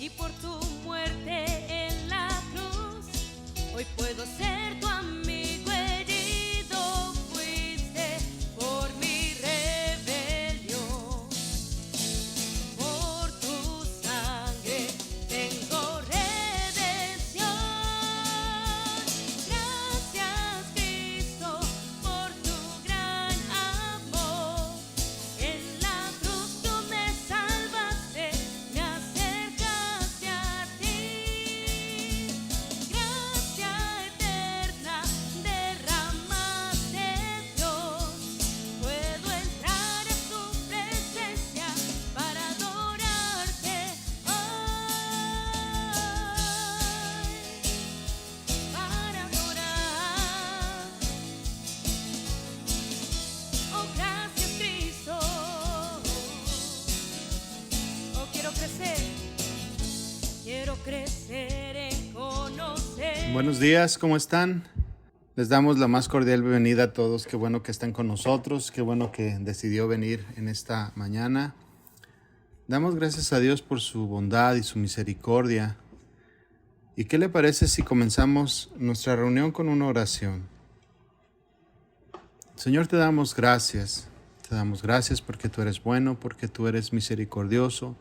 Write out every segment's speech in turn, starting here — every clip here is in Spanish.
y por tu muerte en la cruz, hoy puedo ser tu amigo herido. Fuiste por mi rebelión, por tu sangre tengo redención. Gracias, Cristo, por tu gran amor. En la cruz tú me salvaste, me acercaste a ti. Gracia eterna derramaste, Dios. Puedo entrar en tu presencia para adorarte hoy, para adorar. Oh, gracias, Cristo. Oh, quiero crecer en conocer. Buenos días, ¿cómo están? Les damos la más cordial bienvenida a todos. Qué bueno que están con nosotros, qué bueno que decidió venir en esta mañana. Damos gracias a Dios por su bondad y su misericordia. ¿Y qué le parece si comenzamos nuestra reunión con una oración? Señor, te damos gracias. Te damos gracias porque tú eres bueno, porque tú eres misericordioso,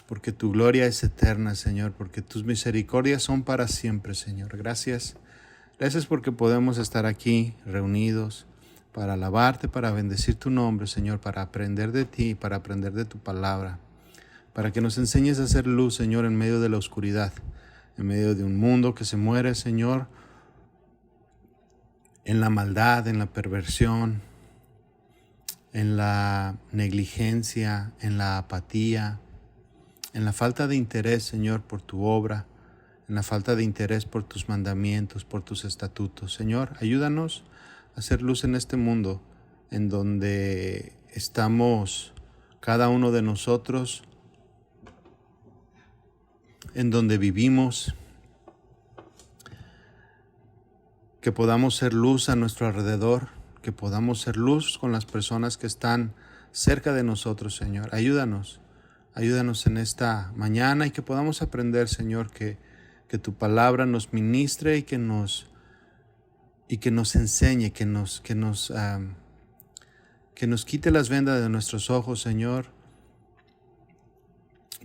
porque tu gloria es eterna, Señor, porque tus misericordias son para siempre, Señor. Gracias. Gracias porque podemos estar aquí reunidos para alabarte, para bendecir tu nombre, Señor, para aprender de ti, para aprender de tu palabra, para que nos enseñes a hacer luz, Señor, en medio de la oscuridad, en medio de un mundo que se muere, Señor, en la maldad, en la perversión, en la negligencia, en la apatía, en la falta de interés, Señor, por tu obra, en la falta de interés por tus mandamientos, por tus estatutos. Señor, ayúdanos a hacer luz en este mundo en donde estamos cada uno de nosotros, en donde vivimos, que podamos ser luz a nuestro alrededor, que podamos ser luz con las personas que están cerca de nosotros, Señor. Ayúdanos en esta mañana y que podamos aprender, Señor, que tu palabra nos ministre y que nos enseñe, que nos quite las vendas de nuestros ojos, Señor,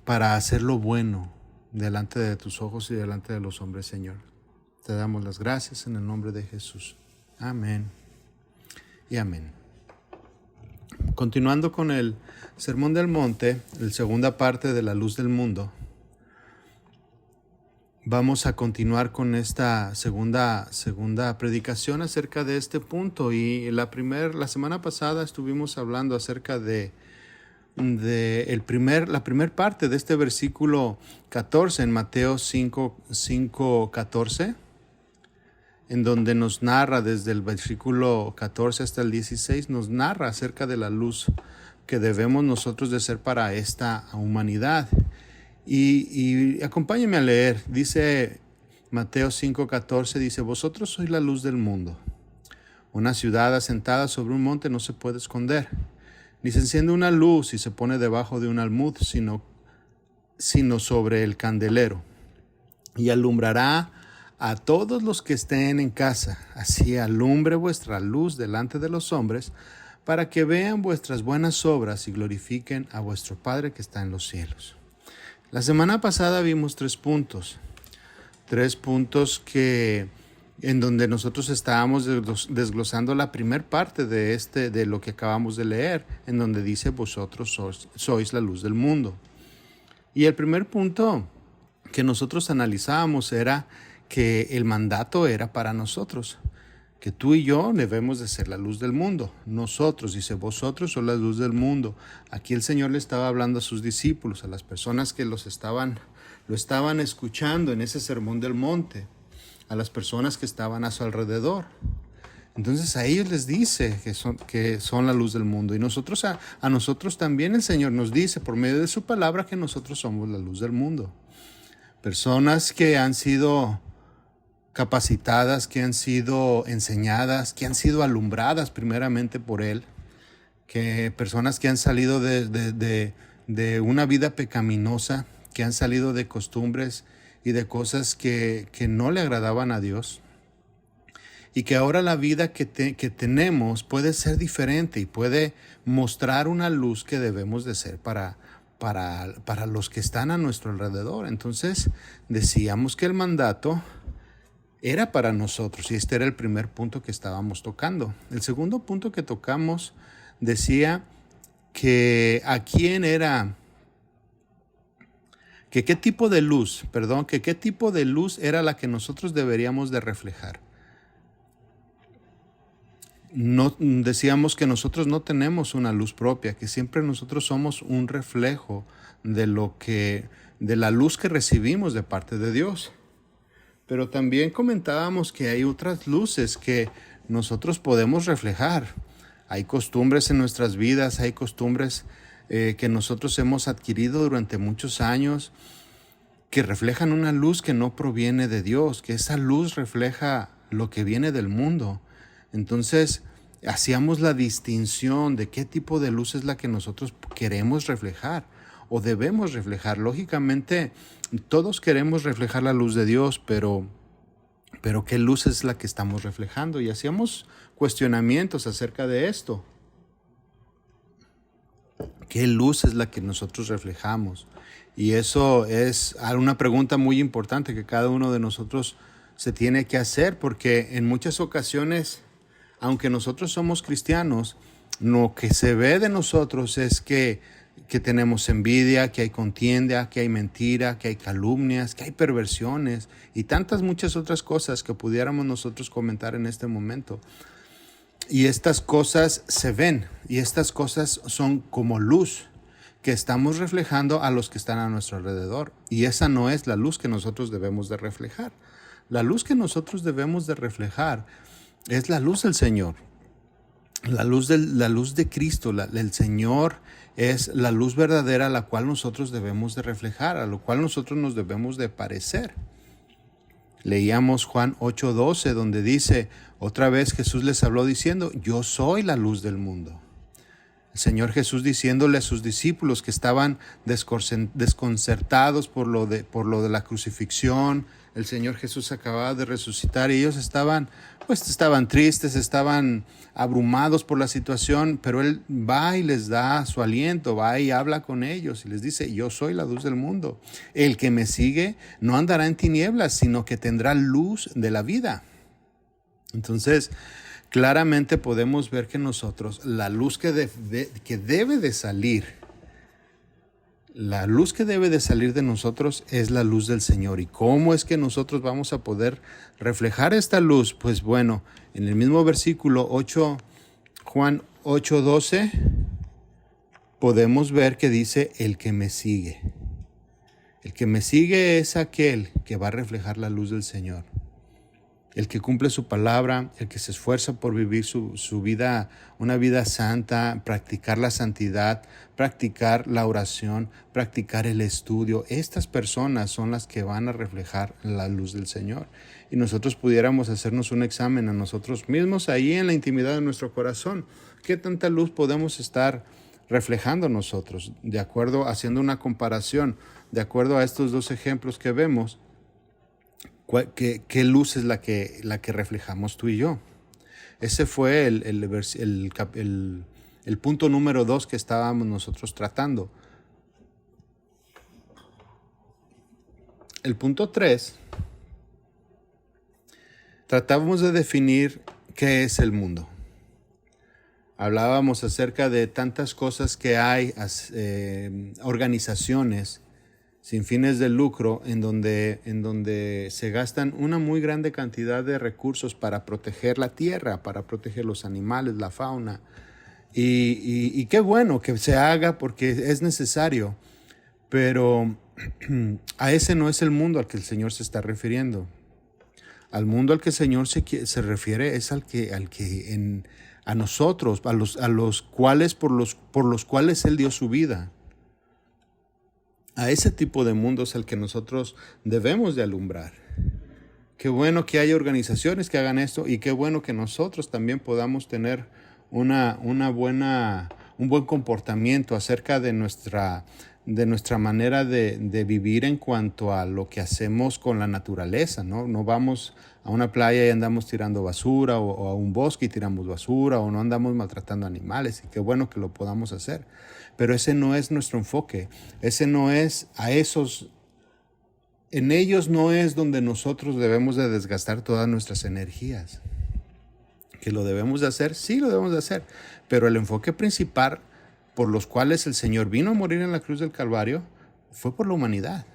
para hacer lo bueno delante de tus ojos y delante de los hombres, Señor. Te damos las gracias en el nombre de Jesús. Amén y amén. Continuando con el Sermón del Monte, la segunda parte de la luz del mundo, vamos a continuar con esta segunda predicación acerca de este punto. Y la semana pasada estuvimos hablando acerca de la primera parte de este versículo 14 en Mateo 5:14, en donde nos narra desde el versículo 14 hasta el 16, nos narra acerca de la luz que debemos nosotros de ser para esta humanidad. Y acompáñenme a leer. Dice Mateo 5:14, dice: vosotros sois la luz del mundo. Una ciudad asentada sobre un monte no se puede esconder, ni se enciende una luz y se pone debajo de un almud, sino sobre el candelero, y alumbrará a todos los que estén en casa. Así alumbre vuestra luz delante de los hombres, para que vean vuestras buenas obras y glorifiquen a vuestro Padre que está en los cielos. La semana pasada vimos tres puntos en donde nosotros estábamos desglosando la primera parte de lo que acabamos de leer, en donde dice: vosotros sois la luz del mundo. Y el primer punto que nosotros analizábamos era que el mandato era para nosotros, que tú y yo debemos de ser la luz del mundo. Nosotros, dice, vosotros sois la luz del mundo. Aquí el Señor le estaba hablando a sus discípulos, a las personas que lo estaban escuchando en ese sermón del monte, a las personas que estaban a su alrededor. Entonces a ellos les dice que son la luz del mundo. Y nosotros a nosotros también el Señor nos dice por medio de su palabra que nosotros somos la luz del mundo. Personas que han sido capacitadas, que han sido enseñadas, que han sido alumbradas primeramente por Él, que personas que han salido de una vida pecaminosa, que han salido de costumbres y de cosas que no le agradaban a Dios. Y que ahora la vida que tenemos puede ser diferente y puede mostrar una luz que debemos de ser para los que están a nuestro alrededor. Entonces decíamos que el mandato era para nosotros y este era el primer punto que estábamos tocando. El segundo punto que tocamos decía que a quién era, que qué tipo de luz era la que nosotros deberíamos de reflejar. No, decíamos que nosotros no tenemos una luz propia, que siempre nosotros somos un reflejo de la luz que recibimos de parte de Dios. Pero también comentábamos que hay otras luces que nosotros podemos reflejar. Hay costumbres en nuestras vidas, hay costumbres que nosotros hemos adquirido durante muchos años que reflejan una luz que no proviene de Dios, que esa luz refleja lo que viene del mundo. Entonces, hacíamos la distinción de qué tipo de luz es la que nosotros queremos reflejar o debemos reflejar. Lógicamente, todos queremos reflejar la luz de Dios, pero ¿qué luz es la que estamos reflejando? Y hacíamos cuestionamientos acerca de esto. ¿Qué luz es la que nosotros reflejamos? Y eso es una pregunta muy importante que cada uno de nosotros se tiene que hacer, porque en muchas ocasiones, aunque nosotros somos cristianos, lo que se ve de nosotros es que tenemos envidia, que hay contienda, que hay mentira, que hay calumnias, que hay perversiones y tantas muchas otras cosas que pudiéramos nosotros comentar en este momento. Y estas cosas se ven y estas cosas son como luz que estamos reflejando a los que están a nuestro alrededor. Y esa no es la luz que nosotros debemos de reflejar. La luz que nosotros debemos de reflejar es la luz del Señor, la luz de Cristo. El Señor es la luz verdadera a la cual nosotros debemos de reflejar, a lo cual nosotros nos debemos de parecer. Leíamos Juan 8:12, donde dice, otra vez Jesús les habló diciendo, yo soy la luz del mundo. El Señor Jesús diciéndole a sus discípulos que estaban desconcertados por lo de la crucifixión. El Señor Jesús acababa de resucitar y ellos estaban tristes, estaban abrumados por la situación, pero Él va y les da su aliento, va y habla con ellos y les dice, yo soy la luz del mundo. El que me sigue no andará en tinieblas, sino que tendrá luz de la vida. Entonces, claramente podemos ver que nosotros, la luz que debe de salir, la luz que debe de salir de nosotros es la luz del Señor. ¿Y cómo es que nosotros vamos a poder reflejar esta luz? Pues bueno, en el mismo versículo 8, Juan 8:12, podemos ver que dice, el que me sigue. El que me sigue es aquel que va a reflejar la luz del Señor. El que cumple su palabra, el que se esfuerza por vivir su vida, una vida santa, practicar la santidad, practicar la oración, practicar el estudio. Estas personas son las que van a reflejar la luz del Señor. Y nosotros pudiéramos hacernos un examen a nosotros mismos ahí en la intimidad de nuestro corazón. ¿Qué tanta luz podemos estar reflejando nosotros? De acuerdo, haciendo una comparación, de acuerdo a estos dos ejemplos que vemos, ¿qué luz es la que reflejamos tú y yo? Ese fue el punto número 2 que estábamos nosotros tratando. El punto 3, tratábamos de definir qué es el mundo. Hablábamos acerca de tantas cosas que hay, organizaciones sin fines de lucro, en donde se gastan una muy grande cantidad de recursos para proteger la tierra, para proteger los animales, la fauna. Y qué bueno que se haga porque es necesario, pero a ese no es el mundo al que el Señor se está refiriendo. Al mundo al que el Señor se refiere es a nosotros, a los cuales, por los cuales Él dio su vida. A ese tipo de mundo es el que nosotros debemos de alumbrar. Qué bueno que haya organizaciones que hagan esto y qué bueno que nosotros también podamos tener un buen comportamiento acerca de nuestra manera de vivir en cuanto a lo que hacemos con la naturaleza, ¿no? No vamos a una playa y andamos tirando basura o a un bosque y tiramos basura o no andamos maltratando animales, y qué bueno que lo podamos hacer. Pero ese no es nuestro enfoque, ese no es en ellos no es donde nosotros debemos de desgastar todas nuestras energías. ¿Que lo debemos de hacer? Sí, lo debemos de hacer, pero el enfoque principal por los cuales el Señor vino a morir en la cruz del Calvario fue por la humanidad,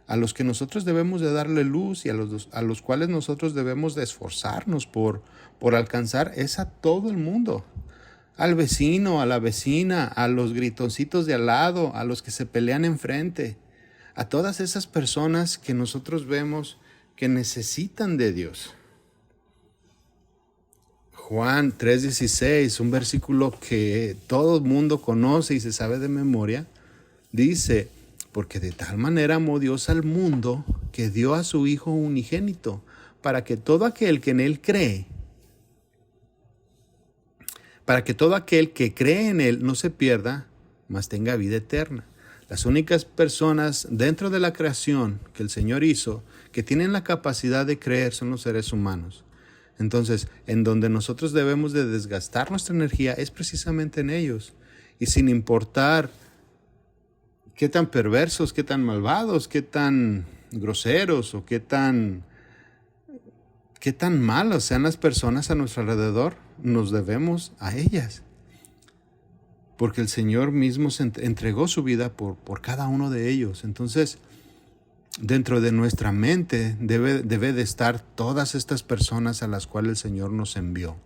a los que nosotros debemos de darle luz y a los cuales nosotros debemos de esforzarnos por alcanzar es a todo el mundo, al vecino, a la vecina, a los gritoncitos de al lado, a los que se pelean enfrente, a todas esas personas que nosotros vemos que necesitan de Dios. Juan 3:16, un versículo que todo el mundo conoce y se sabe de memoria, dice: porque de tal manera amó Dios al mundo que dio a su Hijo unigénito, para que todo aquel que en Él cree, para que todo aquel que cree en Él no se pierda, mas tenga vida eterna. Las únicas personas dentro de la creación que el Señor hizo que tienen la capacidad de creer son los seres humanos. Entonces, en donde nosotros debemos de desgastar nuestra energía es precisamente en ellos. Y sin importar qué tan perversos, qué tan malvados, qué tan groseros o qué tan malas sean las personas a nuestro alrededor, nos debemos a ellas. Porque el Señor mismo se entregó su vida por cada uno de ellos. Entonces, dentro de nuestra mente debe de estar todas estas personas a las cuales el Señor nos envió.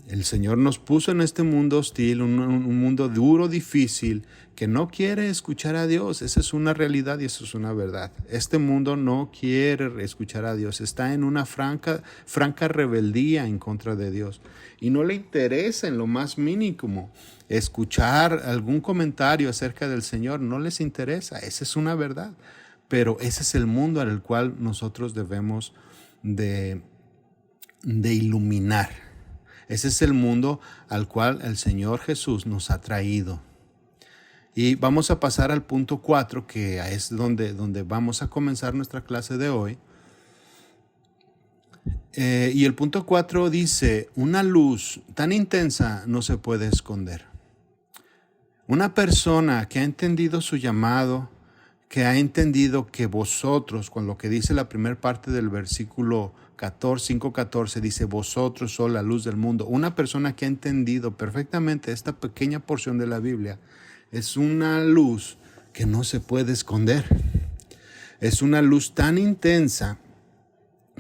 El Señor nos puso en este mundo hostil, un mundo duro, difícil, que no quiere escuchar a Dios. Esa es una realidad y eso es una verdad. Este mundo no quiere escuchar a Dios. Está en una franca rebeldía en contra de Dios. Y no le interesa en lo más mínimo escuchar algún comentario acerca del Señor. No les interesa. Esa es una verdad. Pero ese es el mundo al cual nosotros debemos de iluminar. Ese es el mundo al cual el Señor Jesús nos ha traído. Y vamos a pasar al punto 4, que es donde vamos a comenzar nuestra clase de hoy. Y el punto 4 dice: una luz tan intensa no se puede esconder. Una persona que ha entendido su llamado, que ha entendido que vosotros, con lo que dice la primera parte del versículo 5:14, dice: vosotros sois la luz del mundo. Una persona que ha entendido perfectamente esta pequeña porción de la Biblia, es una luz que no se puede esconder. Es una luz tan intensa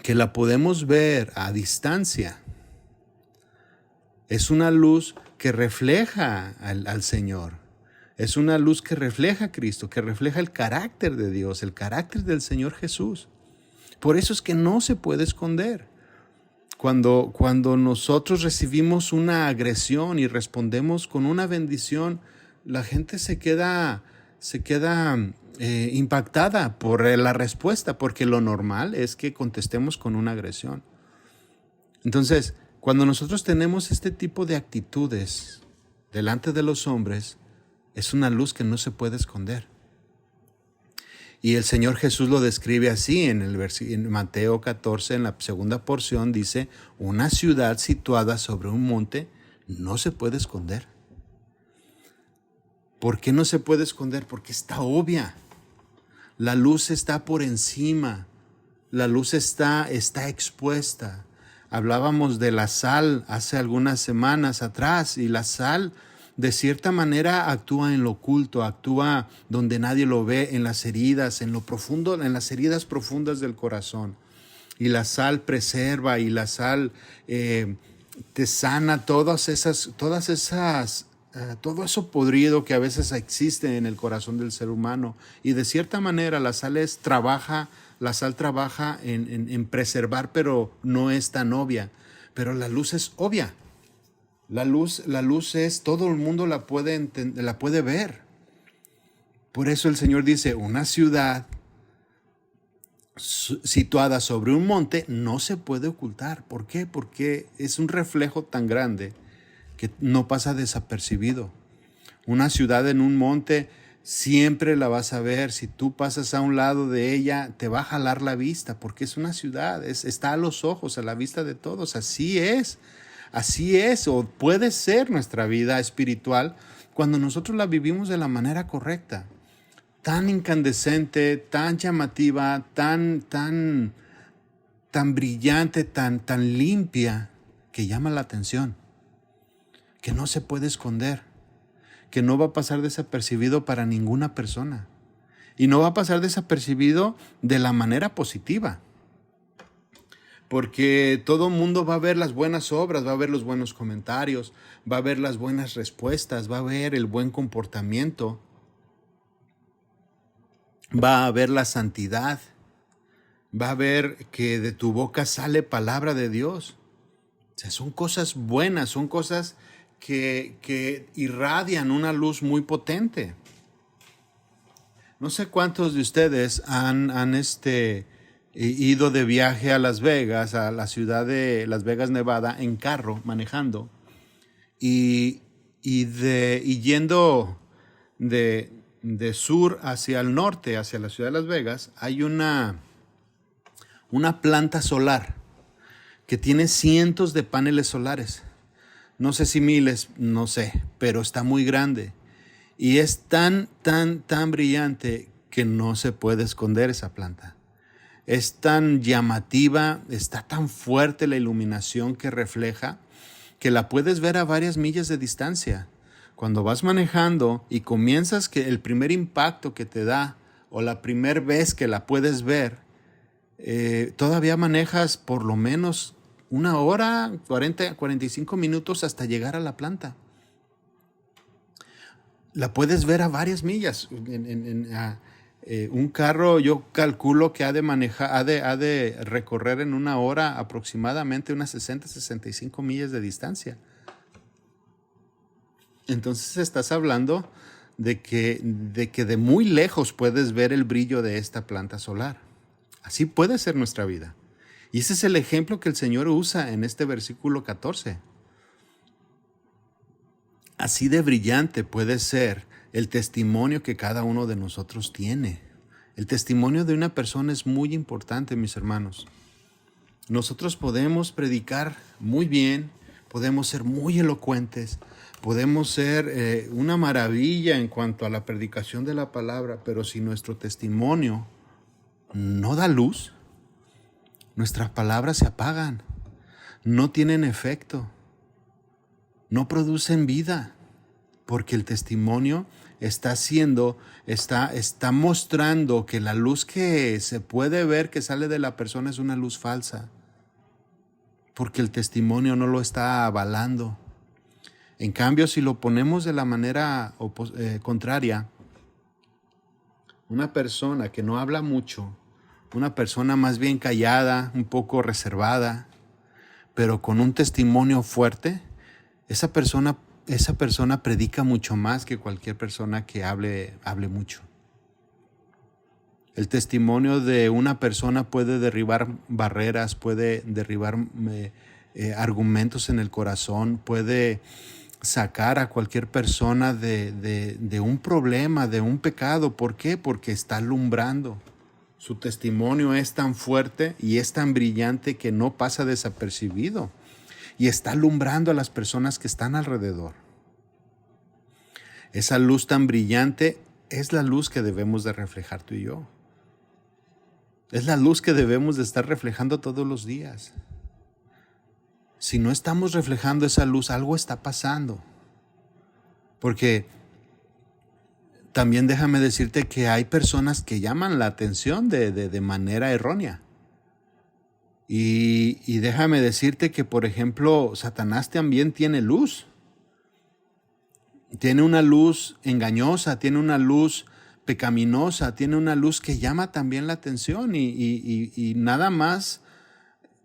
que la podemos ver a distancia. Es una luz que refleja al Señor. Es una luz que refleja a Cristo, que refleja el carácter de Dios, el carácter del Señor Jesús. Por eso es que no se puede esconder. Cuando nosotros recibimos una agresión y respondemos con una bendición, la gente se queda impactada por la respuesta, porque lo normal es que contestemos con una agresión. Entonces, cuando nosotros tenemos este tipo de actitudes delante de los hombres, es una luz que no se puede esconder. Y el Señor Jesús lo describe así en Mateo 14, en la segunda porción, dice: una ciudad situada sobre un monte no se puede esconder. ¿Por qué no se puede esconder? Porque está obvia. La luz está por encima. La luz está expuesta. Hablábamos de la sal hace algunas semanas atrás, y la sal de cierta manera actúa en lo oculto, actúa donde nadie lo ve, en las heridas, en lo profundo, en las heridas profundas del corazón. Y la sal preserva, y la sal te sana todo eso podrido que a veces existe en el corazón del ser humano. Y de cierta manera la sal trabaja en preservar, pero no es tan obvia. Pero la luz es obvia. La luz es, todo el mundo la puede ver. Por eso el Señor dice: una ciudad situada sobre un monte no se puede ocultar. ¿Por qué? Porque es un reflejo tan grande que no pasa desapercibido. Una ciudad en un monte Siempre la vas a ver. Si tú pasas a un lado de ella, te va a jalar la vista, porque es una ciudad, está a los ojos, a la vista de todos. Así es, o puede ser nuestra vida espiritual cuando nosotros la vivimos de la manera correcta. Tan incandescente, tan llamativa, tan brillante, tan limpia, que llama la atención, que no se puede esconder, que no va a pasar desapercibido para ninguna persona. Y no va a pasar desapercibido de la manera positiva. Porque todo el mundo va a ver las buenas obras, va a ver los buenos comentarios, va a ver las buenas respuestas, va a ver el buen comportamiento, va a ver la santidad, va a ver que de tu boca sale palabra de Dios. O sea, son cosas buenas, son cosas que irradian una luz muy potente. No sé cuántos de ustedes han ido de viaje a Las Vegas, a la ciudad de Las Vegas, Nevada, en carro, manejando, y yendo de sur hacia el norte, hacia la ciudad de Las Vegas, hay una planta solar que tiene cientos de paneles solares. No sé si miles, no sé, pero está muy grande. Y es tan brillante que no se puede esconder esa planta. Es tan llamativa, está tan fuerte la iluminación que refleja, que la puedes ver a varias millas de distancia. Cuando vas manejando y comienzas, que el primer impacto que te da, o la primera vez que la puedes ver, todavía manejas por lo menos 1 hora, 45 minutos hasta llegar a la planta. La puedes ver a varias millas. Un carro, yo calculo que ha de recorrer en 1 hora aproximadamente unas 60-65 millas de distancia. Entonces estás hablando de que de muy lejos puedes ver el brillo de esta planta solar. Así puede ser nuestra vida. Y ese es el ejemplo que el Señor usa en este versículo 14. Así de brillante puede ser el testimonio que cada uno de nosotros tiene. El testimonio de una persona es muy importante, mis hermanos. Nosotros podemos predicar muy bien, podemos ser muy elocuentes, podemos ser una maravilla en cuanto a la predicación de la palabra, pero si nuestro testimonio no da luz, nuestras palabras se apagan, no tienen efecto, no producen vida, porque el testimonio está mostrando que la luz que se puede ver que sale de la persona es una luz falsa, porque el testimonio no lo está avalando. En cambio, si lo ponemos de la manera contraria, una persona que no habla mucho, una persona más bien callada, un poco reservada, pero con un testimonio fuerte, esa persona predica mucho más que cualquier persona que hable mucho. El testimonio de una persona puede derribar barreras, puede derribar argumentos en el corazón, puede sacar a cualquier persona de un problema, de un pecado. ¿Por qué? Porque está alumbrando. Su testimonio es tan fuerte y es tan brillante que no pasa desapercibido y está alumbrando a las personas que están alrededor. Esa luz tan brillante es la luz que debemos de reflejar tú y yo. Es la luz que debemos de estar reflejando todos los días. Si no estamos reflejando esa luz, algo está pasando. Porque también déjame decirte que hay personas que llaman la atención de manera errónea. Y déjame decirte que, por ejemplo, Satanás también tiene luz. Tiene una luz engañosa, tiene una luz pecaminosa, tiene una luz que llama también la atención. Y nada más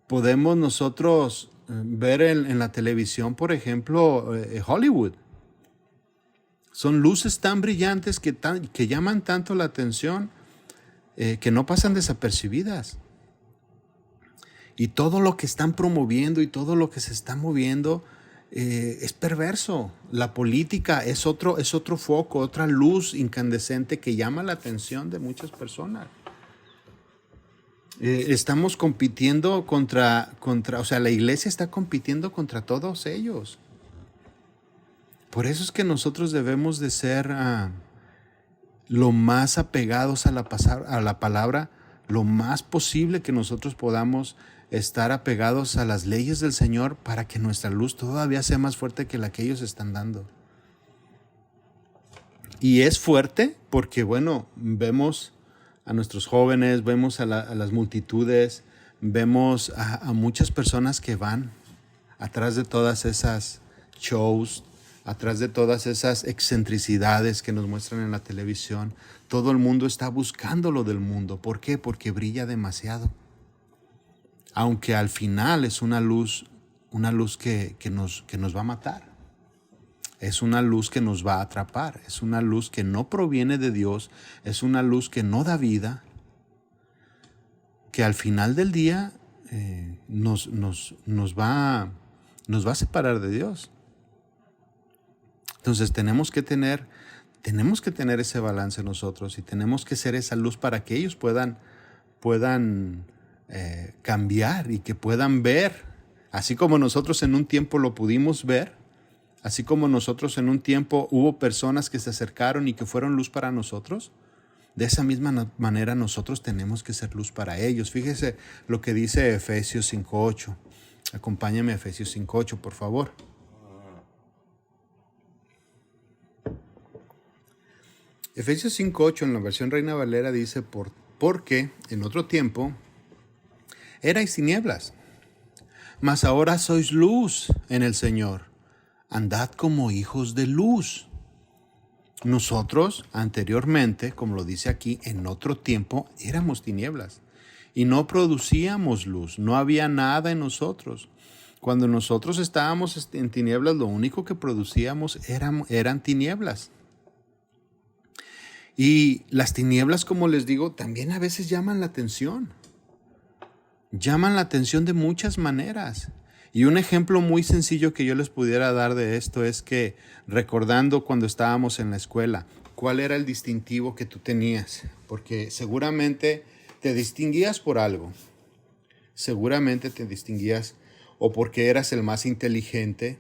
podemos nosotros ver en la televisión, por ejemplo, Hollywood. Son luces tan brillantes que llaman tanto la atención que no pasan desapercibidas. Y todo lo que están promoviendo y todo lo que se está moviendo es perverso. La política es otro foco, otra luz incandescente que llama la atención de muchas personas. Estamos compitiendo contra, o sea, la iglesia está compitiendo contra todos ellos. Por eso es que nosotros debemos de ser lo más apegados a la palabra, lo más posible que nosotros podamos estar apegados a las leyes del Señor para que nuestra luz todavía sea más fuerte que la que ellos están dando. Y es fuerte porque, bueno, vemos a nuestros jóvenes, vemos a las multitudes, vemos a muchas personas que van atrás de todas esas shows, atrás de todas esas excentricidades que nos muestran en la televisión. Todo el mundo está buscando lo del mundo. ¿Por qué? Porque brilla demasiado. Aunque al final es una luz que nos va a matar. Es una luz que nos va a atrapar. Es una luz que no proviene de Dios. Es una luz que no da vida. Que al final del día nos va a separar de Dios. Entonces tenemos que tener ese balance nosotros y tenemos que ser esa luz para que ellos puedan cambiar y que puedan ver, así como nosotros en un tiempo lo pudimos ver, así como nosotros en un tiempo hubo personas que se acercaron y que fueron luz para nosotros, de esa misma manera nosotros tenemos que ser luz para ellos. Fíjese lo que dice Efesios 5:8. Acompáñame a Efesios 5:8, por favor. Efesios 5:8 en la versión Reina Valera dice, porque en otro tiempo erais tinieblas, mas ahora sois luz en el Señor. Andad como hijos de luz. Nosotros anteriormente, como lo dice aquí, en otro tiempo éramos tinieblas y no producíamos luz, no había nada en nosotros. Cuando nosotros estábamos en tinieblas, lo único que producíamos eran tinieblas. Y las tinieblas, como les digo, también a veces llaman la atención. Llaman la atención de muchas maneras. Y un ejemplo muy sencillo que yo les pudiera dar de esto es que, recordando cuando estábamos en la escuela, ¿cuál era el distintivo que tú tenías? Porque seguramente te distinguías por algo. Seguramente te distinguías o porque eras el más inteligente,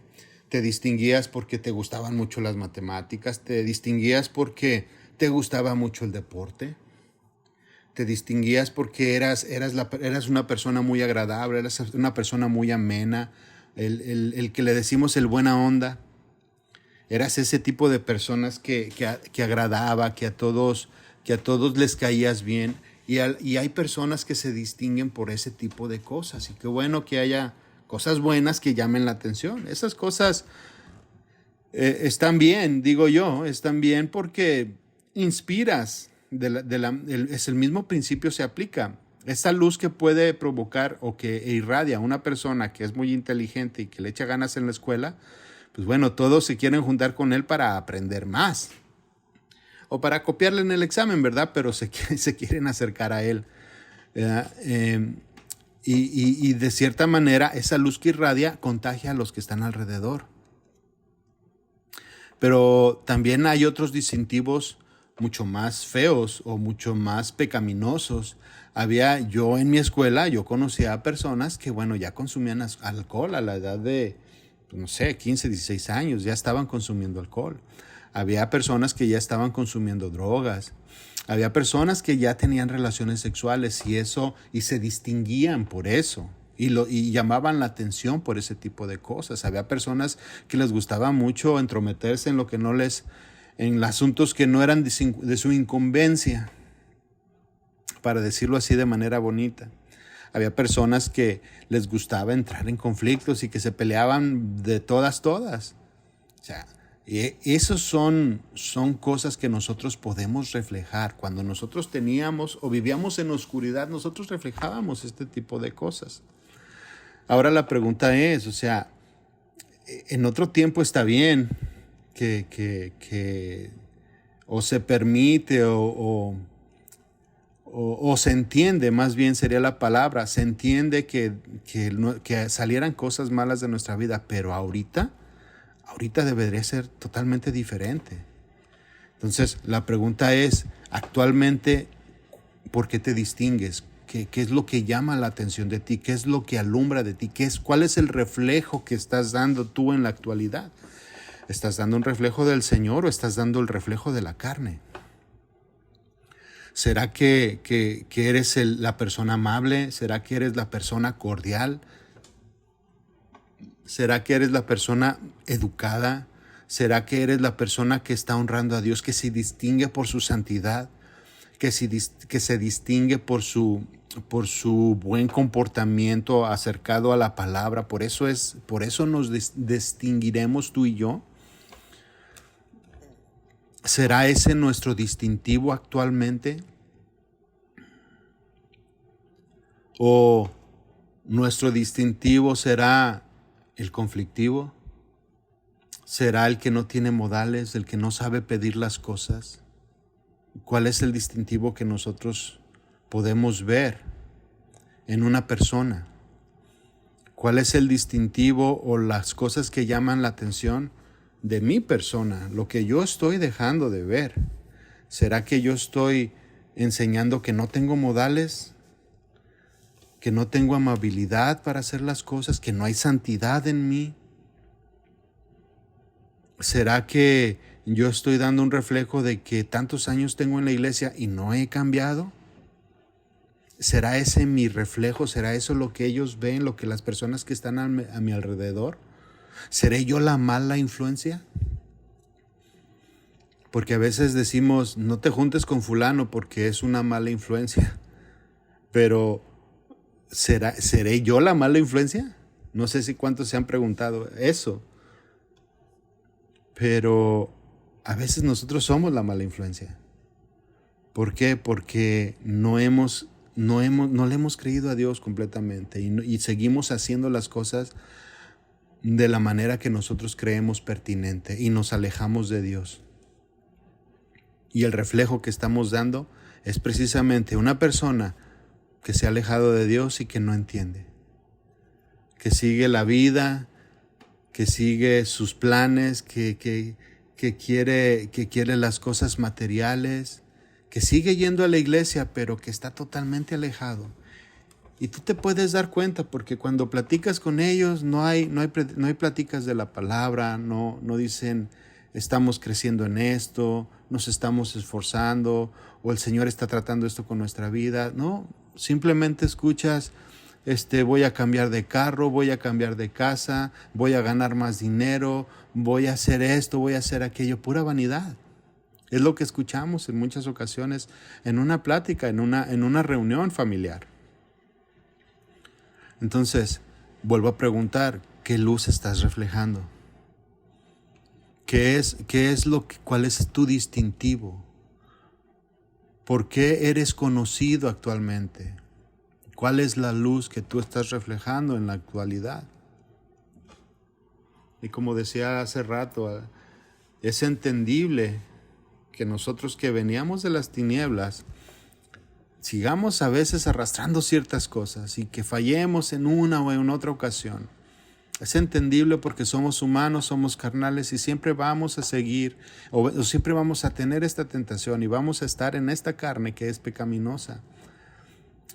te distinguías porque te gustaban mucho las matemáticas, te distinguías porque te gustaba mucho el deporte, te distinguías porque eras una persona muy agradable, eras una persona muy amena, el que le decimos el buena onda. Eras ese tipo de personas que agradaba, que a todos les caías bien. Y hay personas que se distinguen por ese tipo de cosas. Y qué bueno que haya cosas buenas que llamen la atención. Esas cosas están bien, digo yo, están bien porque inspiras. Es el mismo principio se aplica. Esa luz que puede provocar o que irradia a una persona que es muy inteligente y que le echa ganas en la escuela, pues bueno, todos se quieren juntar con él para aprender más. O para copiarle en el examen, ¿verdad? Pero se quieren acercar a él. Y de cierta manera, esa luz que irradia contagia a los que están alrededor. Pero también hay otros distintivos mucho más feos o mucho más pecaminosos. Yo en mi escuela, yo conocía a personas que, bueno, ya consumían alcohol a la edad de, no sé, 15, 16 años, ya estaban consumiendo alcohol. Había personas que ya estaban consumiendo drogas. Había personas que ya tenían relaciones sexuales y se distinguían por eso. Y llamaban la atención por ese tipo de cosas. Había personas que les gustaba mucho entrometerse en asuntos que no eran de su incumbencia, para decirlo así de manera bonita. Había personas que les gustaba entrar en conflictos y que se peleaban de todas. O sea, esos son cosas que nosotros podemos reflejar. Cuando nosotros teníamos o vivíamos en oscuridad, nosotros reflejábamos este tipo de cosas. Ahora la pregunta es, o sea, en otro tiempo está bien que o se permite o se entiende, más bien sería la palabra, se entiende que salieran cosas malas de nuestra vida, pero ahorita ahorita debería ser totalmente diferente. Entonces, la pregunta es, actualmente, ¿por qué te distingues? ¿Qué es lo que llama la atención de ti? ¿Qué es lo que alumbra de ti? ¿Cuál es el reflejo que estás dando tú en la actualidad? ¿Estás dando un reflejo del Señor o estás dando el reflejo de la carne? ¿Será que eres la persona amable? ¿Será que eres la persona cordial? ¿Será que eres la persona educada? ¿Será que eres la persona que está honrando a Dios, que se distingue por su santidad, que se distingue por su buen comportamiento acercado a la palabra? Por eso nos distinguiremos tú y yo. ¿Será ese nuestro distintivo actualmente? ¿O nuestro distintivo será el conflictivo? ¿Será el que no tiene modales, el que no sabe pedir las cosas? ¿Cuál es el distintivo que nosotros podemos ver en una persona? ¿Cuál es el distintivo o las cosas que llaman la atención de mi persona? Lo que yo estoy dejando de ver. ¿Será que yo estoy enseñando que no tengo modales? ¿Que no tengo amabilidad para hacer las cosas? ¿Que no hay santidad en mí? ¿Será que yo estoy dando un reflejo de que tantos años tengo en la iglesia y no he cambiado? ¿Será ese mi reflejo? ¿Será eso lo que ellos ven, lo que las personas que están a mi alrededor? ¿Seré yo la mala influencia? Porque a veces decimos, no te juntes con fulano porque es una mala influencia. Pero, ¿seré yo la mala influencia? No sé si cuántos se han preguntado eso. Pero a veces nosotros somos la mala influencia. ¿Por qué? Porque no le hemos creído a Dios completamente y seguimos haciendo las cosas de la manera que nosotros creemos pertinente y nos alejamos de Dios. Y el reflejo que estamos dando es precisamente una persona que se ha alejado de Dios y que no entiende, que sigue la vida, que sigue sus planes, que quiere las cosas materiales, que sigue yendo a la iglesia, pero que está totalmente alejado. Y tú te puedes dar cuenta porque cuando platicas con ellos no hay pláticas de la palabra, no dicen estamos creciendo en esto, nos estamos esforzando o el Señor está tratando esto con nuestra vida. No, simplemente escuchas, voy a cambiar de carro, voy a cambiar de casa, voy a ganar más dinero, voy a hacer esto, voy a hacer aquello, pura vanidad. Es lo que escuchamos en muchas ocasiones en una plática, en una reunión familiar. Entonces, vuelvo a preguntar, ¿qué luz estás reflejando? ¿Cuál es tu distintivo? ¿Por qué eres conocido actualmente? ¿Cuál es la luz que tú estás reflejando en la actualidad? Y como decía hace rato, es entendible que nosotros que veníamos de las tinieblas sigamos a veces arrastrando ciertas cosas y que fallemos en una o en otra ocasión. Es entendible porque somos humanos, somos carnales y siempre vamos a seguir o siempre vamos a tener esta tentación y vamos a estar en esta carne que es pecaminosa.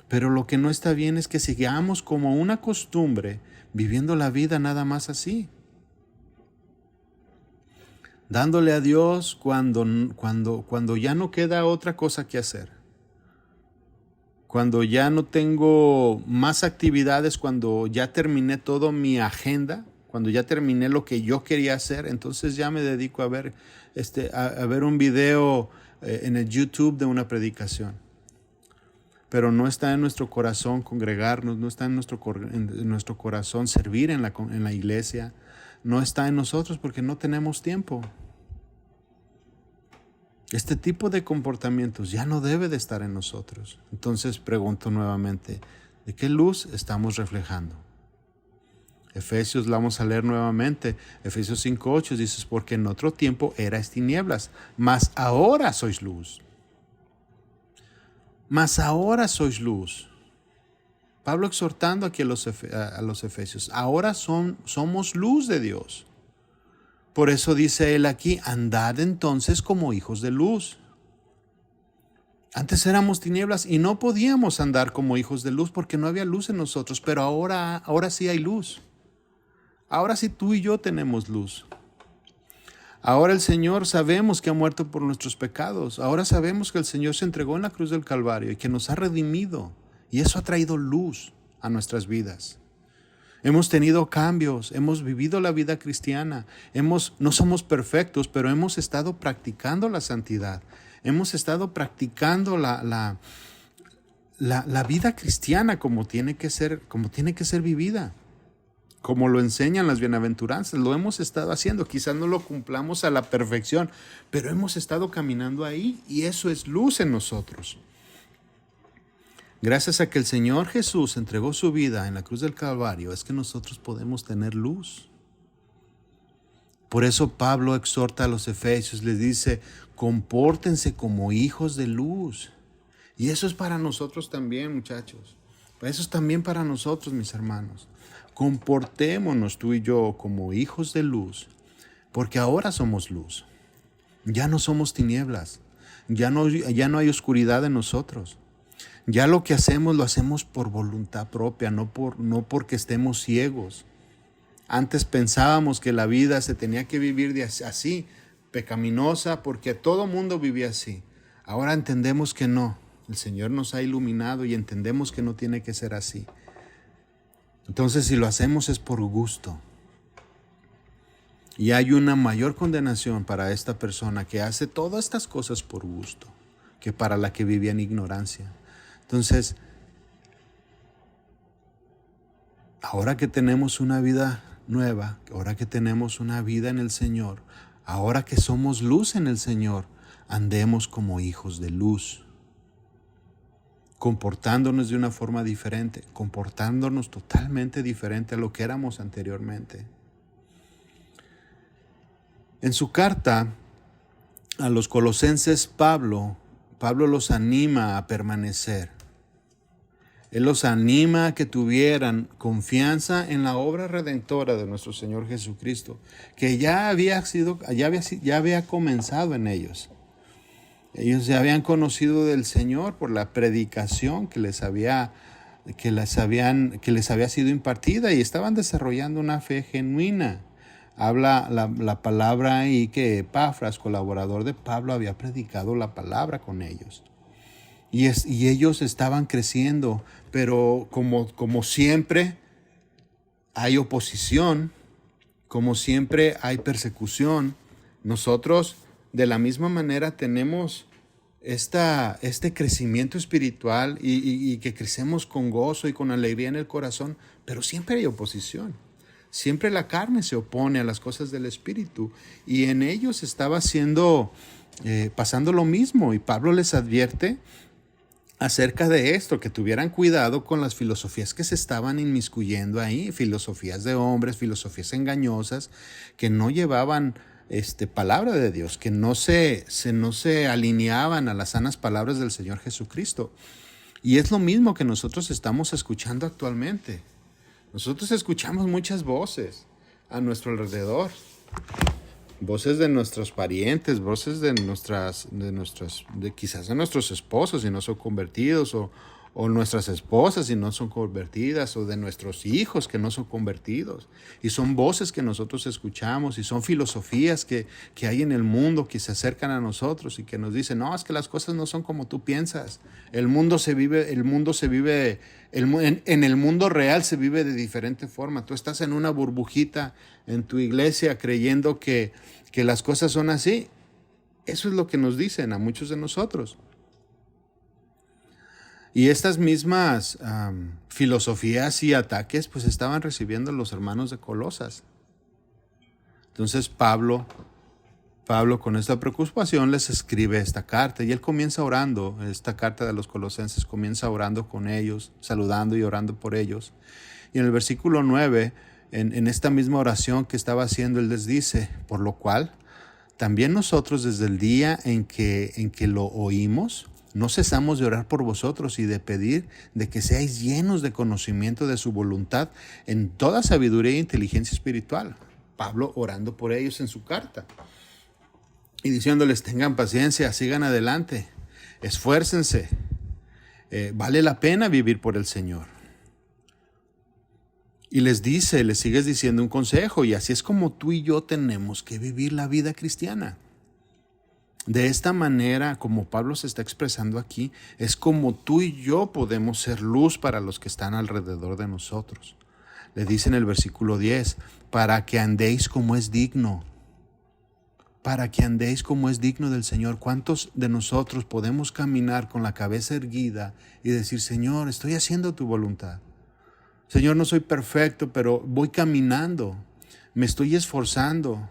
Pero lo que no está bien es que sigamos como una costumbre viviendo la vida nada más así. Dándole a Dios cuando ya no queda otra cosa que hacer. Cuando ya no tengo más actividades, cuando ya terminé toda mi agenda, cuando ya terminé lo que yo quería hacer, entonces ya me dedico a ver un video en el YouTube de una predicación. Pero no está en nuestro corazón congregarnos, no está en nuestro corazón servir en la iglesia, no está en nosotros porque no tenemos tiempo. Este tipo de comportamientos ya no debe de estar en nosotros. Entonces pregunto nuevamente, ¿de qué luz estamos reflejando? Efesios, la vamos a leer nuevamente. Efesios 5:8 dice, porque en otro tiempo erais tinieblas, mas ahora sois luz. Mas ahora sois luz. Pablo exhortando aquí a los efesios, ahora somos luz de Dios. Por eso dice él aquí, andad entonces como hijos de luz. Antes éramos tinieblas y no podíamos andar como hijos de luz porque no había luz en nosotros, pero ahora sí hay luz. Ahora sí tú y yo tenemos luz. Ahora el Señor sabemos que ha muerto por nuestros pecados. Ahora sabemos que el Señor se entregó en la cruz del Calvario y que nos ha redimido. Y eso ha traído luz a nuestras vidas. Hemos tenido cambios, hemos vivido la vida cristiana, no somos perfectos, pero hemos estado practicando la santidad, hemos estado practicando la vida cristiana como tiene que ser vivida, como lo enseñan las bienaventuranzas. Lo hemos estado haciendo, quizás no lo cumplamos a la perfección, pero hemos estado caminando ahí y eso es luz en nosotros. Gracias a que el Señor Jesús entregó su vida en la cruz del Calvario, es que nosotros podemos tener luz. Por eso Pablo exhorta a los efesios, les dice, compórtense como hijos de luz. Y eso es para nosotros también, muchachos. Eso es también para nosotros, mis hermanos. Comportémonos tú y yo como hijos de luz, porque ahora somos luz. Ya no somos tinieblas, ya no hay oscuridad en nosotros. Ya lo que hacemos lo hacemos por voluntad propia, no porque estemos ciegos. Antes pensábamos que la vida se tenía que vivir así, pecaminosa, porque todo mundo vivía así. Ahora entendemos que no. El Señor nos ha iluminado y entendemos que no tiene que ser así. Entonces, si lo hacemos es por gusto. Y hay una mayor condenación para esta persona que hace todas estas cosas por gusto, que para la que vivía en ignorancia. Entonces, ahora que tenemos una vida nueva, ahora que tenemos una vida en el Señor, ahora que somos luz en el Señor, andemos como hijos de luz, comportándonos de una forma diferente, comportándonos totalmente diferente a lo que éramos anteriormente. En su carta a los Colosenses, Pablo los anima a permanecer. Él los anima a que tuvieran confianza en la obra redentora de nuestro Señor Jesucristo, que ya había comenzado en ellos. Ellos ya habían conocido del Señor por la predicación que les había sido impartida y estaban desarrollando una fe genuina. Habla la palabra ahí que Epafras, colaborador de Pablo, había predicado la palabra con ellos. Y ellos estaban creciendo, pero como siempre hay oposición, como siempre hay persecución, nosotros de la misma manera tenemos este crecimiento espiritual y que crecemos con gozo y con alegría en el corazón, pero siempre hay oposición. Siempre la carne se opone a las cosas del Espíritu y en ellos estaba pasando lo mismo, y Pablo les advierte acerca de esto, que tuvieran cuidado con las filosofías que se estaban inmiscuyendo ahí, filosofías de hombres, filosofías engañosas que no llevaban palabra de Dios, que no se alineaban a las sanas palabras del Señor Jesucristo. Y es lo mismo que nosotros estamos escuchando actualmente. Nosotros escuchamos muchas voces a nuestro alrededor. Voces de nuestros parientes, voces quizás de nuestros esposos si no son convertidos, o nuestras esposas si no son convertidas, o de nuestros hijos que no son convertidos. Y son voces que nosotros escuchamos y son filosofías que hay en el mundo que se acercan a nosotros y que nos dicen, no, es que las cosas no son como tú piensas. En el mundo real se vive de diferente forma. Tú estás en una burbujita en tu iglesia creyendo que las cosas son así. Eso es lo que nos dicen a muchos de nosotros. Y estas mismas filosofías y ataques pues estaban recibiendo los hermanos de Colosas. Entonces Pablo con esta preocupación les escribe esta carta y él comienza orando. Esta carta de los Colosenses comienza orando con ellos, saludando y orando por ellos. Y en el versículo 9, en esta misma oración que estaba haciendo, él les dice, por lo cual también nosotros desde el día en que lo oímos, no cesamos de orar por vosotros y de pedir de que seáis llenos de conocimiento de su voluntad en toda sabiduría e inteligencia espiritual. Pablo orando por ellos en su carta y diciéndoles: tengan paciencia, sigan adelante, esfuércense, vale la pena vivir por el Señor. Y les sigues diciendo un consejo, y así es como tú y yo tenemos que vivir la vida cristiana. De esta manera, como Pablo se está expresando aquí, es como tú y yo podemos ser luz para los que están alrededor de nosotros. Le dice en el versículo 10, para que andéis como es digno. Para que andéis como es digno del Señor. ¿Cuántos de nosotros podemos caminar con la cabeza erguida y decir: Señor, estoy haciendo tu voluntad? Señor, no soy perfecto, pero voy caminando, me estoy esforzando,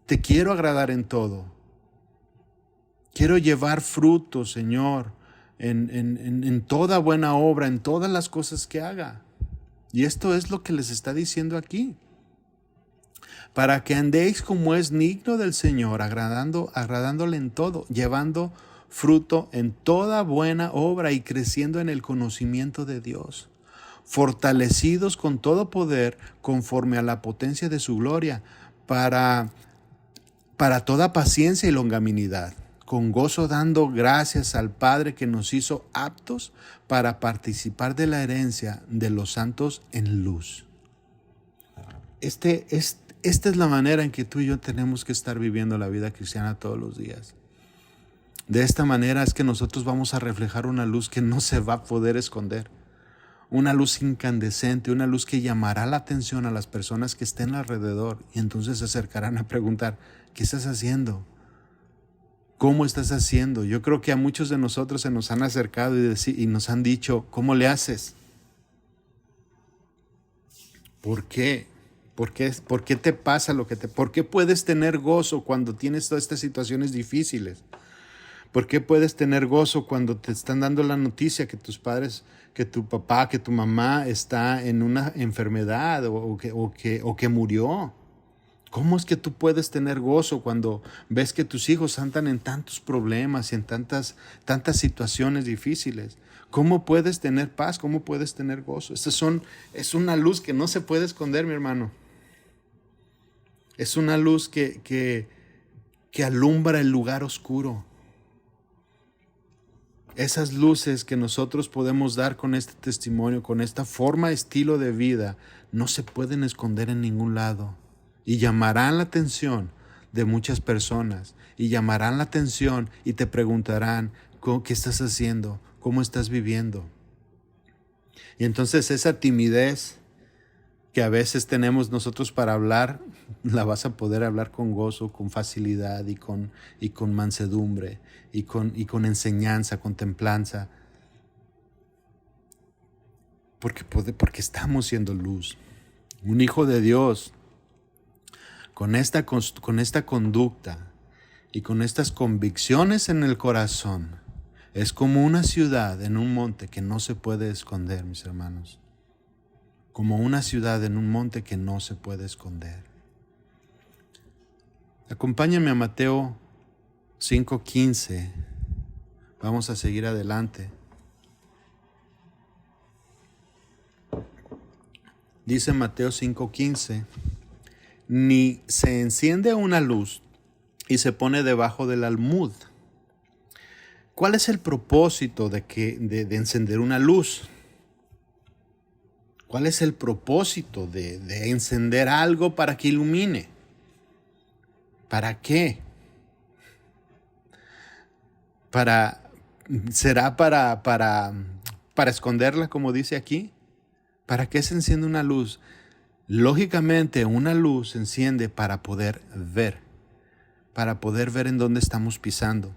te quiero agradar en todo. Quiero llevar fruto, Señor, en toda buena obra, en todas las cosas que haga. Y esto es lo que les está diciendo aquí. Para que andéis como es digno del Señor, agradándole en todo, llevando fruto en toda buena obra y creciendo en el conocimiento de Dios, fortalecidos con todo poder conforme a la potencia de su gloria, para toda paciencia y longanimidad, con gozo dando gracias al Padre que nos hizo aptos para participar de la herencia de los santos en luz. Esta es la manera en que tú y yo tenemos que estar viviendo la vida cristiana todos los días. De esta manera es que nosotros vamos a reflejar una luz que no se va a poder esconder. Una luz incandescente, una luz que llamará la atención a las personas que estén alrededor, y entonces se acercarán a preguntar: ¿qué estás haciendo? ¿Cómo estás haciendo? Yo creo que a muchos de nosotros se nos han acercado y nos han dicho: ¿cómo le haces? ¿Por qué? ¿Por qué te pasa ¿Por qué puedes tener gozo cuando tienes todas estas situaciones difíciles? ¿Por qué puedes tener gozo cuando te están dando la noticia que tus padres, que tu papá, que tu mamá está en una enfermedad o que murió? ¿Cómo es que tú puedes tener gozo cuando ves que tus hijos andan en tantos problemas y en tantas situaciones difíciles? ¿Cómo puedes tener paz? ¿Cómo puedes tener gozo? Es una luz que no se puede esconder, mi hermano. Es una luz que alumbra el lugar oscuro. Esas luces que nosotros podemos dar con este testimonio, con esta forma, estilo de vida, no se pueden esconder en ningún lado. Y llamarán la atención de muchas personas. Y llamarán la atención y te preguntarán: ¿qué estás haciendo? ¿Cómo estás viviendo? Y entonces esa timidez que a veces tenemos nosotros para hablar, la vas a poder hablar con gozo, con facilidad y con mansedumbre y con enseñanza, con templanza. Porque estamos siendo luz. Un hijo de Dios con esta conducta y con estas convicciones en el corazón es como una ciudad en un monte que no se puede esconder, mis hermanos. Como una ciudad en un monte que no se puede esconder. Acompáñame a Mateo 5:15. Vamos a seguir adelante. Dice Mateo 5:15: ni se enciende una luz y se pone debajo del almud. ¿Cuál es el propósito de encender una luz? ¿Cuál es el propósito de encender algo para que ilumine? ¿Para qué? ¿Será para esconderla, como dice aquí? ¿Para qué se enciende una luz? Lógicamente, una luz se enciende para poder ver en dónde estamos pisando,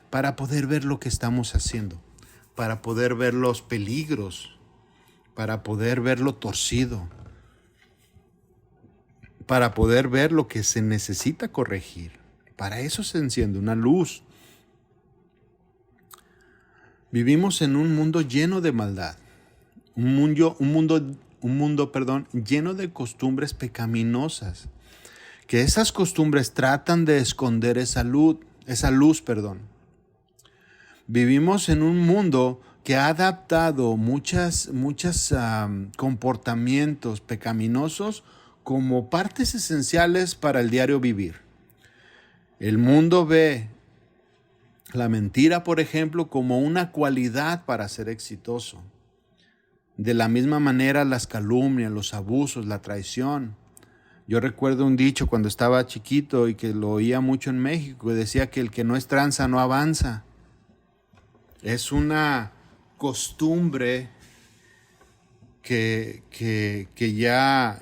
para poder ver lo que estamos haciendo, para poder ver los peligros, para poder ver lo torcido, para poder ver lo que se necesita corregir. Para eso se enciende una luz. Vivimos en un mundo lleno de maldad, un mundo lleno de costumbres pecaminosas, que esas costumbres tratan de esconder esa luz. Vivimos en un mundo que ha adaptado muchos comportamientos pecaminosos como partes esenciales para el diario vivir. El mundo ve la mentira, por ejemplo, como una cualidad para ser exitoso. De la misma manera, las calumnias, los abusos, la traición. Yo recuerdo un dicho cuando estaba chiquito y que lo oía mucho en México, que decía que el que no es tranza no avanza. Es una costumbre que ya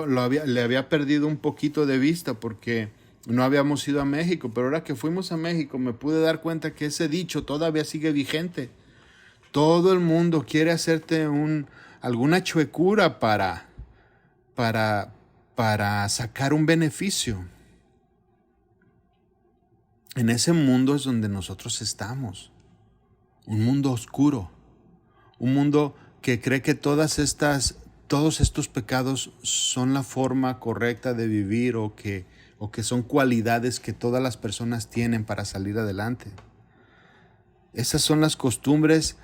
le había perdido un poquito de vista porque no habíamos ido a México, pero ahora que fuimos a México me pude dar cuenta que ese dicho todavía sigue vigente. Todo el mundo quiere hacerte alguna chuecura para sacar un beneficio. En ese mundo es donde nosotros estamos. Un mundo oscuro. Un mundo que cree que todos estos pecados son la forma correcta de vivir o que son cualidades que todas las personas tienen para salir adelante. Esas son las costumbres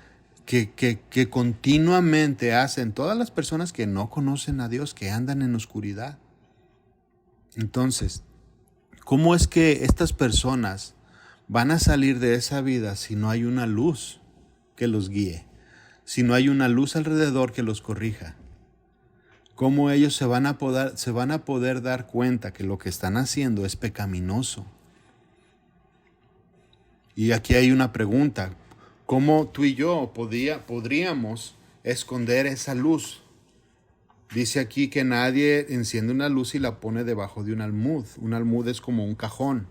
que continuamente hacen todas las personas que no conocen a Dios, que andan en oscuridad. Entonces, ¿cómo es que estas personas van a salir de esa vida si no hay una luz que los guíe? Si no hay una luz alrededor que los corrija. ¿Cómo ellos se van a poder dar cuenta que lo que están haciendo es pecaminoso? Y aquí hay una pregunta. ¿Cómo tú y yo podríamos esconder esa luz? Dice aquí que nadie enciende una luz y la pone debajo de un almud. Un almud es como un cajón.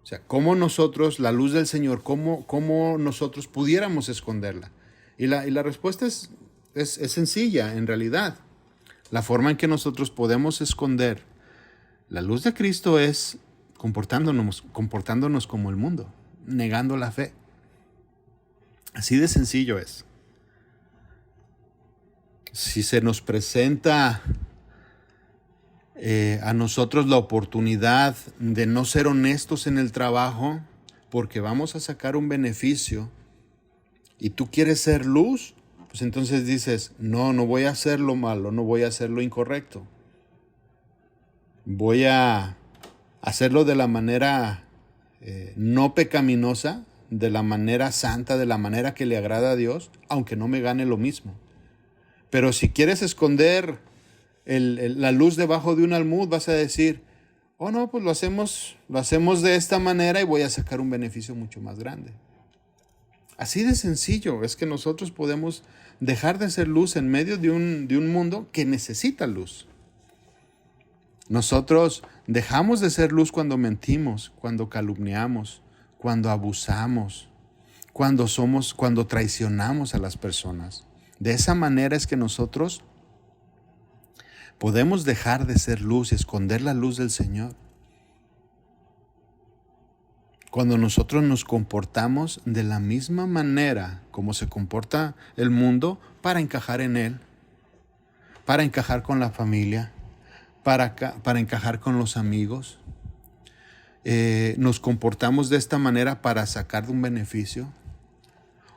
O sea, ¿cómo nosotros, la luz del Señor, cómo nosotros pudiéramos esconderla? Y la respuesta es sencilla, en realidad. La forma en que nosotros podemos esconder la luz de Cristo es comportándonos como el mundo, negando la fe. Así de sencillo es. Si se nos presenta a nosotros la oportunidad de no ser honestos en el trabajo porque vamos a sacar un beneficio y tú quieres ser luz, pues entonces dices, no voy a hacer lo malo, no voy a hacer lo incorrecto. Voy a hacerlo de la manera no pecaminosa, de la manera santa, de la manera que le agrada a Dios, aunque no me gane lo mismo. Pero si quieres esconder la luz debajo de un almud, vas a decir, oh no, pues lo hacemos de esta manera y voy a sacar un beneficio mucho más grande. Así de sencillo es que nosotros podemos dejar de ser luz en medio de un mundo que necesita luz. Nosotros dejamos de ser luz cuando mentimos, cuando calumniamos, cuando abusamos, cuando traicionamos a las personas. De esa manera es que nosotros podemos dejar de ser luz y esconder la luz del Señor. Cuando nosotros nos comportamos de la misma manera como se comporta el mundo para encajar en él, para encajar con la familia, para encajar con los amigos, nos comportamos de esta manera para sacar de un beneficio,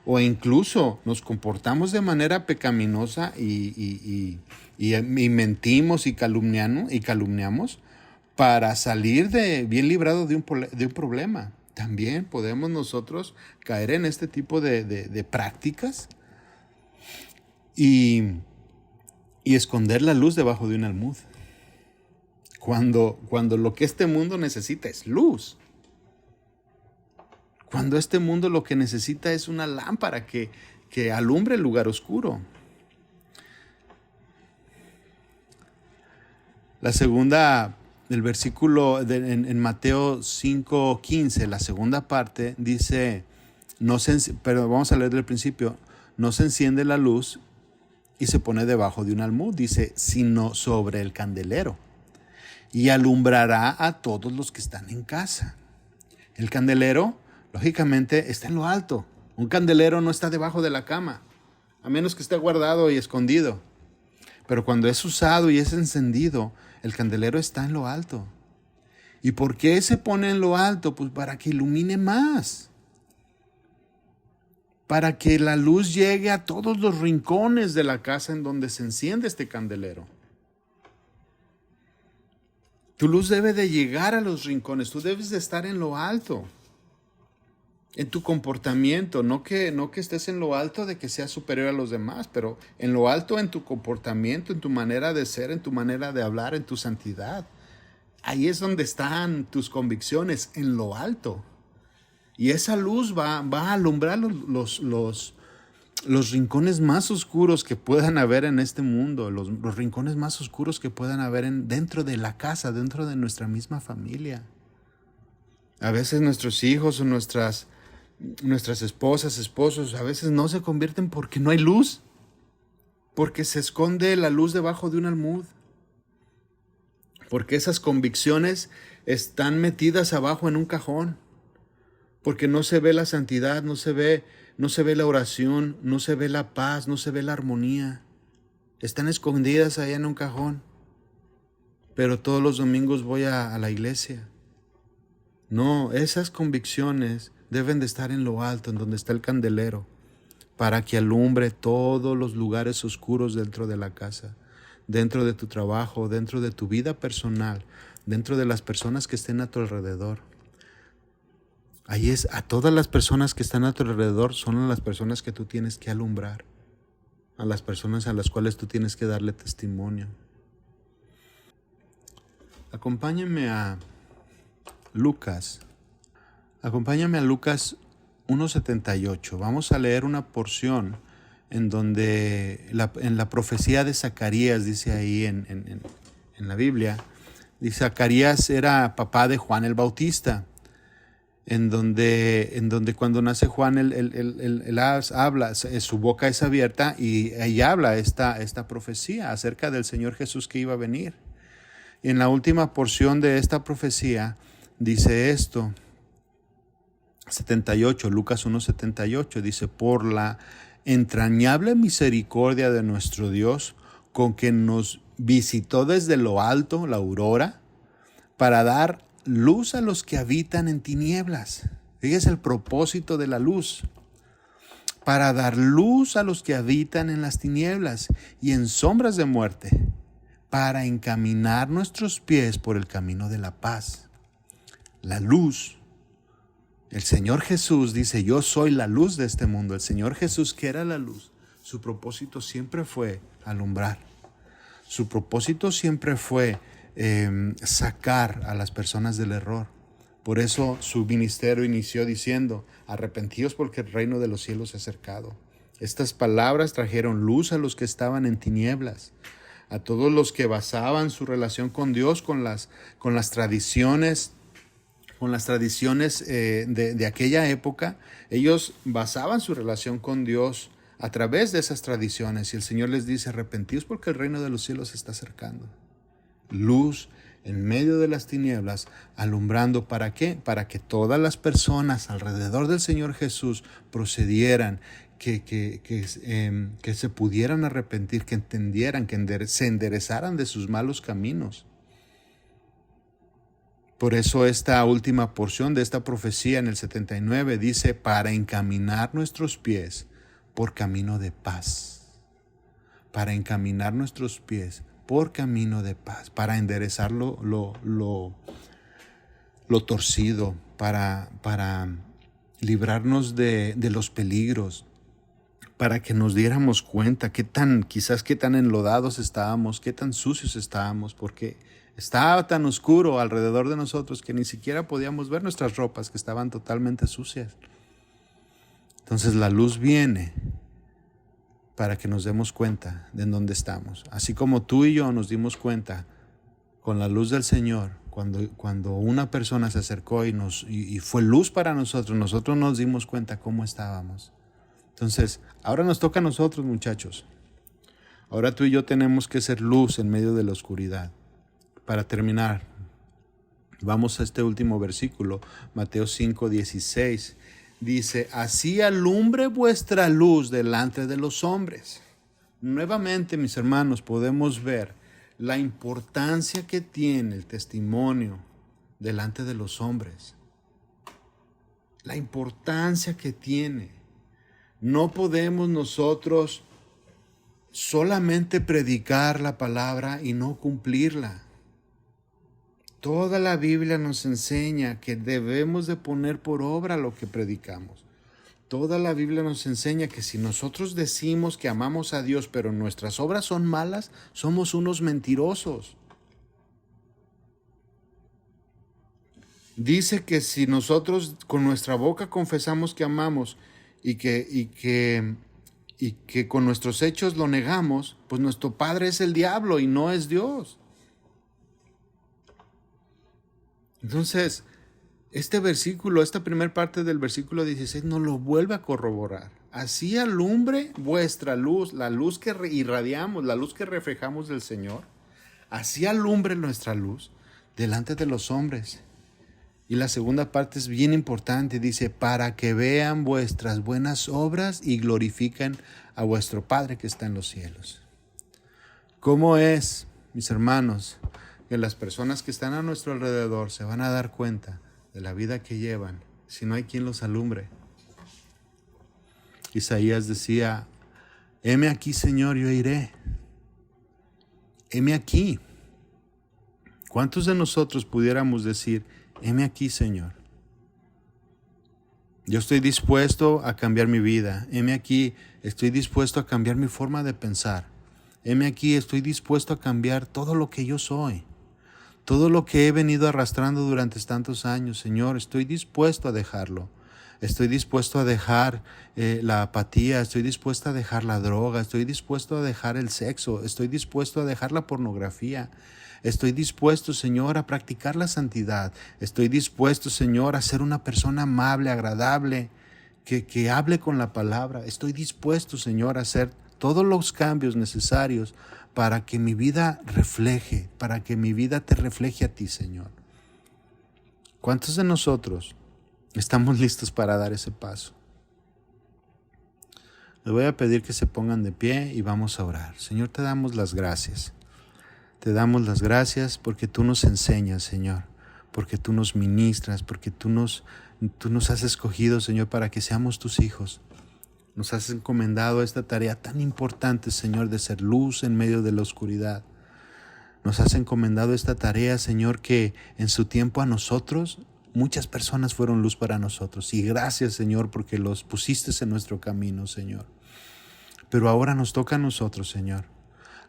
o incluso nos comportamos de manera pecaminosa y mentimos y calumniamos para salir bien librado de un problema. También podemos nosotros caer en este tipo de prácticas y esconder la luz debajo de un almud. Cuando lo que este mundo necesita es luz. Cuando este mundo lo que necesita es una lámpara que alumbre el lugar oscuro. La segunda, el versículo en Mateo 5:15, la segunda parte dice, pero vamos a leer del principio, no se enciende la luz y se pone debajo de un almud, dice, sino sobre el candelero, y alumbrará a todos los que están en casa. El candelero, lógicamente, está en lo alto. Un candelero no está debajo de la cama, a menos que esté guardado y escondido. Pero cuando es usado y es encendido, el candelero está en lo alto. ¿Y por qué se pone en lo alto? Pues para que ilumine más. Para que la luz llegue a todos los rincones de la casa en donde se enciende este candelero. Tu luz debe de llegar a los rincones. Tú debes de estar en lo alto. En tu comportamiento, no que estés en lo alto de que seas superior a los demás, pero en lo alto en tu comportamiento, en tu manera de ser, en tu manera de hablar, en tu santidad. Ahí es donde están tus convicciones, en lo alto. Y esa luz va a alumbrar los rincones más oscuros que puedan haber en este mundo, los rincones más oscuros que puedan haber dentro de la casa, dentro de nuestra misma familia. A veces nuestros hijos o nuestras esposas, esposos, a veces no se convierten porque no hay luz, porque se esconde la luz debajo de un almud, porque esas convicciones están metidas abajo en un cajón, porque no se ve la santidad, no se ve la oración, no se ve la paz, no se ve la armonía. Están escondidas allá en un cajón, pero todos los domingos voy a la iglesia. No, esas convicciones deben de estar en lo alto, en donde está el candelero, para que alumbre todos los lugares oscuros dentro de la casa, dentro de tu trabajo, dentro de tu vida personal, dentro de las personas que estén a tu alrededor. Ahí es, a todas las personas que están a tu alrededor son las personas que tú tienes que alumbrar, a las personas a las cuales tú tienes que darle testimonio. Acompáñame a Lucas 1:78. Vamos a leer una porción en donde en la profecía de Zacarías, dice ahí en la Biblia, dice Zacarías era papá de Juan el Bautista, en donde cuando nace Juan él habla, su boca es abierta y ahí habla esta profecía acerca del Señor Jesús que iba a venir. Y en la última porción de esta profecía dice esto, 78, Lucas 1:78, dice: por la entrañable misericordia de nuestro Dios, con que nos visitó desde lo alto, la aurora, para dar luz a los que habitan en tinieblas. Fíjese el propósito de la luz: para dar luz a los que habitan en las tinieblas y en sombras de muerte, para encaminar nuestros pies por el camino de la paz. La luz. El Señor Jesús dice: yo soy la luz de este mundo. El Señor Jesús, que era la luz, su propósito siempre fue alumbrar. Su propósito siempre fue sacar a las personas del error. Por eso su ministerio inició diciendo: arrepentíos porque el reino de los cielos se ha acercado. Estas palabras trajeron luz a los que estaban en tinieblas, a todos los que basaban su relación con Dios con las tradiciones de aquella época. Ellos basaban su relación con Dios a través de esas tradiciones, y el Señor les dice: arrepentíos porque el reino de los cielos se está acercando. Luz en medio de las tinieblas, alumbrando. ¿Para qué? Para que todas las personas alrededor del Señor Jesús procedieran, que se pudieran arrepentir, que entendieran, que se enderezaran de sus malos caminos. Por eso esta última porción de esta profecía en el 79 dice: para encaminar nuestros pies por camino de paz. Para encaminar nuestros pies por camino de paz, para enderezar lo torcido, para librarnos de los peligros, para que nos diéramos cuenta quizás qué tan enlodados estábamos, qué tan sucios estábamos, porque estaba tan oscuro alrededor de nosotros que ni siquiera podíamos ver nuestras ropas, que estaban totalmente sucias. Entonces la luz viene para que nos demos cuenta de en dónde estamos. Así como tú y yo nos dimos cuenta con la luz del Señor, cuando una persona se acercó y fue luz para nosotros nos dimos cuenta cómo estábamos. Entonces, ahora nos toca a nosotros, muchachos. Ahora tú y yo tenemos que ser luz en medio de la oscuridad. Para terminar, vamos a este último versículo, Mateo 5:16. Dice: así alumbre vuestra luz delante de los hombres. Nuevamente, mis hermanos, podemos ver la importancia que tiene el testimonio delante de los hombres. La importancia que tiene. No podemos nosotros solamente predicar la palabra y no cumplirla. Toda la Biblia nos enseña que debemos de poner por obra lo que predicamos. Toda la Biblia nos enseña que si nosotros decimos que amamos a Dios, pero nuestras obras son malas, somos unos mentirosos. Dice que si nosotros con nuestra boca confesamos que amamos y que con nuestros hechos lo negamos, pues nuestro padre es el diablo y no es Dios. Entonces, este versículo, esta primera parte del versículo 16 nos lo vuelve a corroborar. Así alumbre vuestra luz, la luz que irradiamos, la luz que reflejamos del Señor. Así alumbre nuestra luz delante de los hombres. Y la segunda parte es bien importante, dice, para que vean vuestras buenas obras y glorifiquen a vuestro Padre que está en los cielos. ¿Cómo es, mis hermanos, que las personas que están a nuestro alrededor se van a dar cuenta de la vida que llevan si no hay quien los alumbre? Isaías decía, heme aquí, Señor, yo iré. Heme aquí. ¿Cuántos de nosotros pudiéramos decir, heme aquí, Señor? Yo estoy dispuesto a cambiar mi vida. Heme aquí, estoy dispuesto a cambiar mi forma de pensar. Heme aquí, estoy dispuesto a cambiar todo lo que yo soy. Todo lo que he venido arrastrando durante tantos años, Señor, estoy dispuesto a dejarlo. Estoy dispuesto a dejar la apatía, estoy dispuesto a dejar la droga, estoy dispuesto a dejar el sexo, estoy dispuesto a dejar la pornografía. Estoy dispuesto, Señor, a practicar la santidad. Estoy dispuesto, Señor, a ser una persona amable, agradable, que hable con la palabra. Estoy dispuesto, Señor, a hacer todos los cambios necesarios para que mi vida refleje, para que mi vida te refleje a ti, Señor. ¿Cuántos de nosotros estamos listos para dar ese paso? Les voy a pedir que se pongan de pie y vamos a orar. Señor, te damos las gracias. Te damos las gracias porque tú nos enseñas, Señor, porque tú nos ministras, porque tú nos has escogido, Señor, para que seamos tus hijos. Nos has encomendado esta tarea tan importante, Señor, de ser luz en medio de la oscuridad. Nos has encomendado esta tarea, Señor, que en su tiempo a nosotros, muchas personas fueron luz para nosotros. Y gracias, Señor, porque los pusiste en nuestro camino, Señor. Pero ahora nos toca a nosotros, Señor.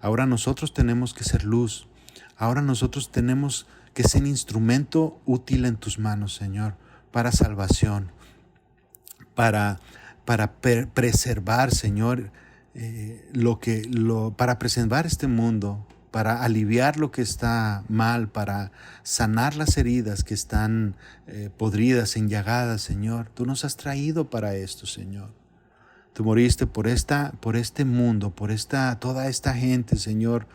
Ahora nosotros tenemos que ser luz. Ahora nosotros tenemos que ser un útil en tus manos, Señor, para salvación, para preservar, Señor, para preservar este mundo, para aliviar lo que está mal, para sanar las heridas que están podridas, enllagadas, Señor. Tú nos has traído para esto, Señor. Tú moriste por este mundo, por toda esta gente, Señor,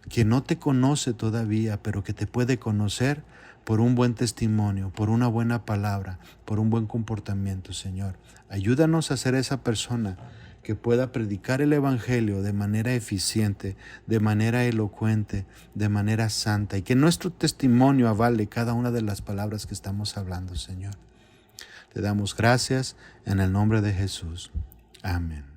que no te conoce todavía, pero que te puede conocer por un buen testimonio, por una buena palabra, por un buen comportamiento, Señor. Ayúdanos a ser esa persona que pueda predicar el Evangelio de manera eficiente, de manera elocuente, de manera santa, y que nuestro testimonio avale cada una de las palabras que estamos hablando, Señor. Te damos gracias en el nombre de Jesús. Amén.